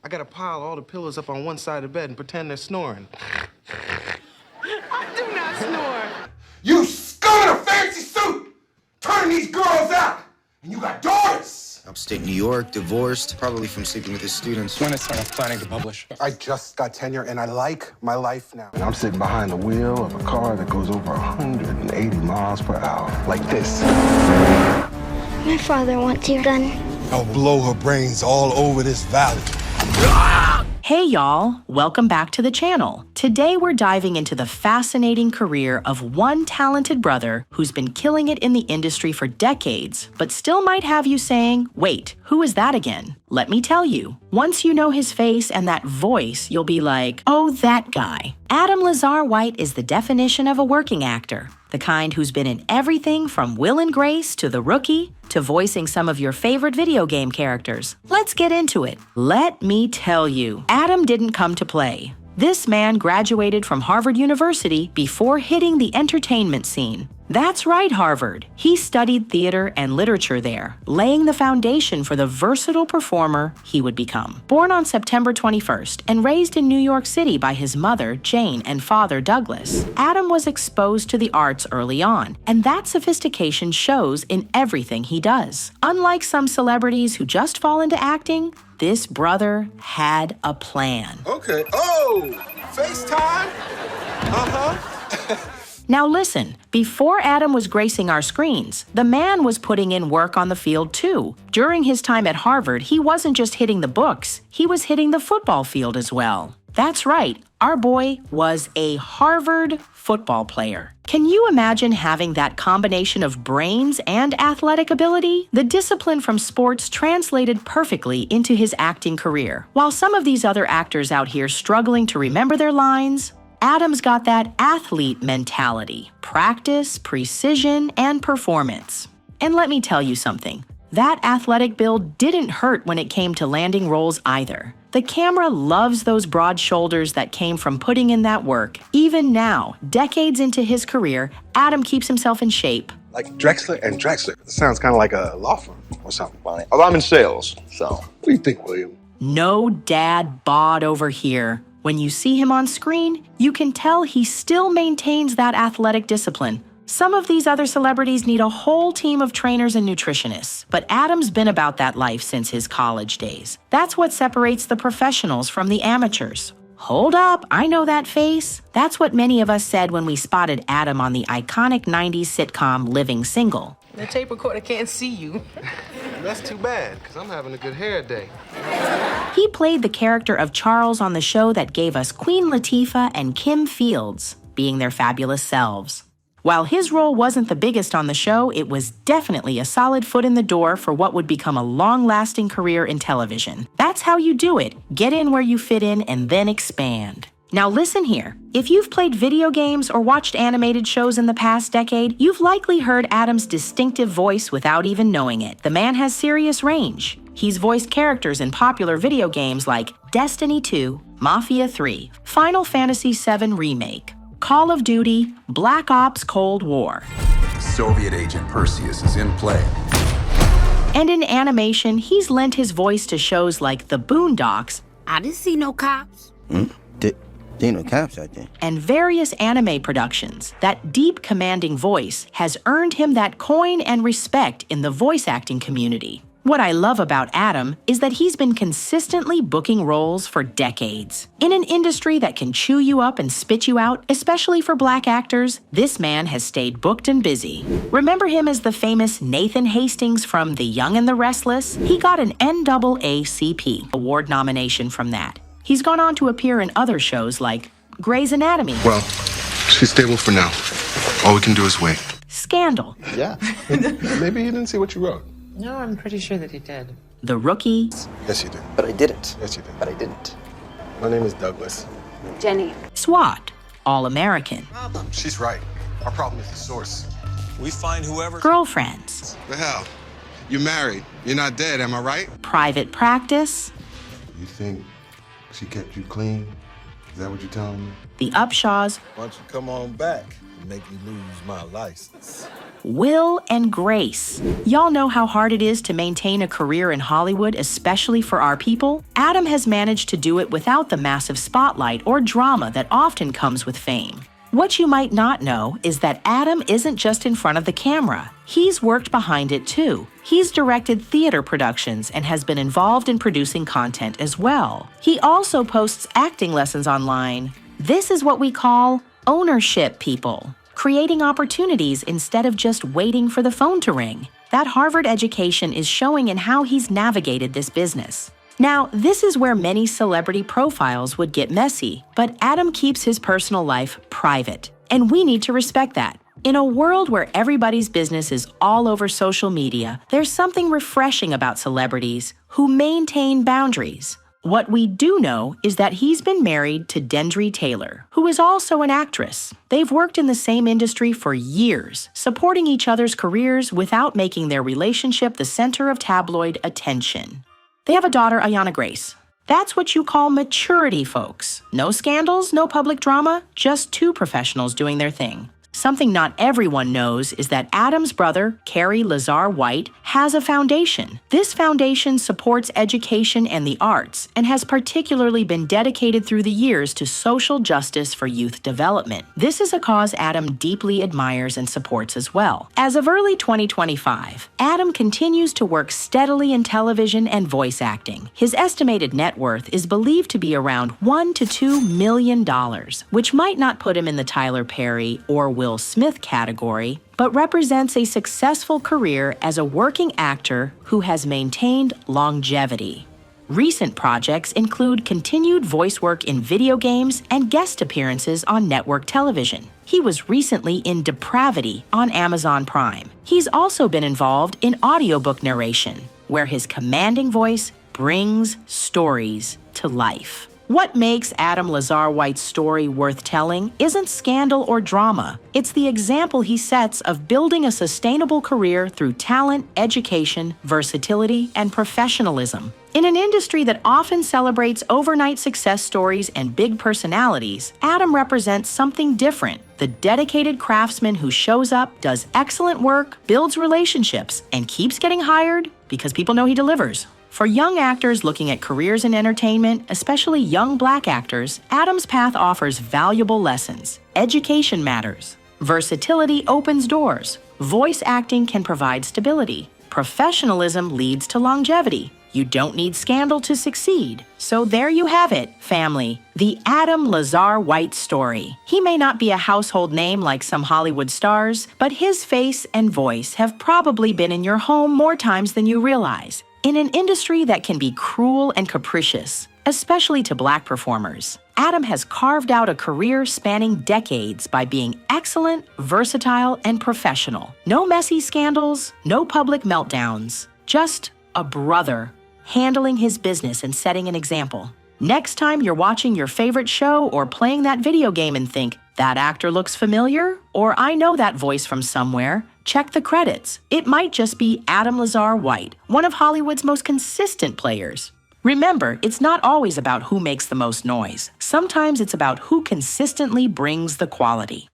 I gotta pile all the pillows up on one side of the bed and pretend they're snoring. I do not snore. You scum in a fancy suit! Turn these girls out! And you got daughters! Upstate New York, divorced, probably from sleeping with his students. When is planning to publish? I just got tenure and I like my life now. And I'm sitting behind the wheel of a car that goes over 180 miles per hour. Like this. My father wants your gun. I'll blow her brains all over this valley. Hey y'all, welcome back to the channel. Today we're diving into the fascinating career of one talented brother who's been killing it in the industry for decades, but still might have you saying, wait, who is that again? Let me tell you. Once you know his face and that voice, you'll be like, oh, that guy. Adam Lazarre-White is the definition of a working actor, the kind who's been in everything from Will and Grace to The Rookie to voicing some of your favorite video game characters. Let's get into it. Let me tell you, Adam didn't come to play. This man graduated from Harvard University before hitting the entertainment scene. That's right, Harvard. He studied theater and literature there, laying the foundation for the versatile performer he would become. Born on September 21st and raised in New York City by his mother, Jane, and father, Douglas, Adam was exposed to the arts early on, and that sophistication shows in everything he does. Unlike some celebrities who just fall into acting, this brother had a plan. Okay. Oh! FaceTime? Uh-huh. Now listen, before Adam was gracing our screens, the man was putting in work on the field too. During his time at Harvard, he wasn't just hitting the books, he was hitting the football field as well. That's right, our boy was a Harvard football player. Can you imagine having that combination of brains and athletic ability? The discipline from sports translated perfectly into his acting career. While some of these other actors out here struggling to remember their lines, Adam's got that athlete mentality, practice, precision, and performance. And let me tell you something, that athletic build didn't hurt when it came to landing roles either. The camera loves those broad shoulders that came from putting in that work. Even now, decades into his career, Adam keeps himself in shape. Like Drexler and Drexler. It sounds kind of like a law firm or something. Well, I'm in sales, so. What do you think, William? No dad bod over here. When you see him on screen, you can tell he still maintains that athletic discipline. Some of these other celebrities need a whole team of trainers and nutritionists, but Adam's been about that life since his college days. That's what separates the professionals from the amateurs. Hold up, I know that face. That's what many of us said when we spotted Adam on the iconic 90s sitcom Living Single. The tape recorder can't see you. That's too bad, because I'm having a good hair day. He played the character of Charles on the show that gave us Queen Latifah and Kim Fields, being their fabulous selves. While his role wasn't the biggest on the show, it was definitely a solid foot in the door for what would become a long-lasting career in television. That's how you do it. Get in where you fit in and then expand. Now listen here, if you've played video games or watched animated shows in the past decade, you've likely heard Adam's distinctive voice without even knowing it. The man has serious range. He's voiced characters in popular video games like Destiny 2, Mafia 3, Final Fantasy VII Remake, Call of Duty, Black Ops Cold War. Soviet agent Perseus is in play. And in animation, he's lent his voice to shows like The Boondocks. I didn't see no cops. There ain't no cops out there. And various anime productions. That deep, commanding voice has earned him that coin and respect in the voice acting community. What I love about Adam is that he's been consistently booking roles for decades. In an industry that can chew you up and spit you out, especially for black actors, this man has stayed booked and busy. Remember him as the famous Nathan Hastings from The Young and the Restless? He got an NAACP award nomination from that. He's gone on to appear in other shows like Grey's Anatomy. Well, she's stable for now. All we can do is wait. Scandal. Yeah. Maybe he didn't see what you wrote. No, I'm pretty sure that he did. The Rookie. Yes, you did. But I didn't. Yes, you did. But I didn't. My name is Douglas. Jenny. SWAT. All-American. She's right. Our problem is the source. We find whoever. Girlfriends. The hell? You're married. You're not dead, am I right? Private Practice. You think she kept you clean? Is that what you're telling me? The Upshaws. Why don't you come on back and make me lose my license? will, and grace. Y'all know how hard it is to maintain a career in Hollywood, especially for our people? Adam has managed to do it without the massive spotlight or drama that often comes with fame. What you might not know is that Adam isn't just in front of the camera. He's worked behind it too. He's directed theater productions and has been involved in producing content as well. He also posts acting lessons online. This is what we call ownership, people. Creating opportunities instead of just waiting for the phone to ring. That Harvard education is showing in how he's navigated this business. Now, this is where many celebrity profiles would get messy, but Adam keeps his personal life private, and we need to respect that. In a world where everybody's business is all over social media, there's something refreshing about celebrities who maintain boundaries. What we do know is that he's been married to Dendry Taylor, who is also an actress. They've worked in the same industry for years, supporting each other's careers without making their relationship the center of tabloid attention. They have a daughter, Ayana Grace. That's what you call maturity, folks. No scandals, no public drama, just two professionals doing their thing. Something not everyone knows is that Adam's brother, Adam Lazarre-White, has a foundation. This foundation supports education and the arts and has particularly been dedicated through the years to social justice for youth development. This is a cause Adam deeply admires and supports as well. As of early 2025, Adam continues to work steadily in television and voice acting. His estimated net worth is believed to be around $1 to $2 million, which might not put him in the Tyler Perry or Will Smith category, but represents a successful career as a working actor who has maintained longevity. Recent projects include continued voice work in video games and guest appearances on network television. He was recently in Depravity on Amazon Prime. He's also been involved in audiobook narration, where his commanding voice brings stories to life. What makes Adam Lazarre-White's story worth telling isn't scandal or drama. It's the example he sets of building a sustainable career through talent, education, versatility, and professionalism. In an industry that often celebrates overnight success stories and big personalities, Adam represents something different. The dedicated craftsman who shows up, does excellent work, builds relationships, and keeps getting hired because people know he delivers. For young actors looking at careers in entertainment, especially young Black actors, Adam's path offers valuable lessons. Education matters. Versatility opens doors. Voice acting can provide stability. Professionalism leads to longevity. You don't need scandal to succeed. So there you have it, family. The Adam Lazarre-White story. He may not be a household name like some Hollywood stars, but his face and voice have probably been in your home more times than you realize. In an industry that can be cruel and capricious, especially to Black performers, Adam has carved out a career spanning decades by being excellent, versatile, and professional. No messy scandals, no public meltdowns, just a brother handling his business and setting an example. Next time you're watching your favorite show or playing that video game and think, that actor looks familiar, or I know that voice from somewhere, check the credits. It might just be Adam Lazarre-White, one of Hollywood's most consistent players. Remember, it's not always about who makes the most noise. Sometimes it's about who consistently brings the quality.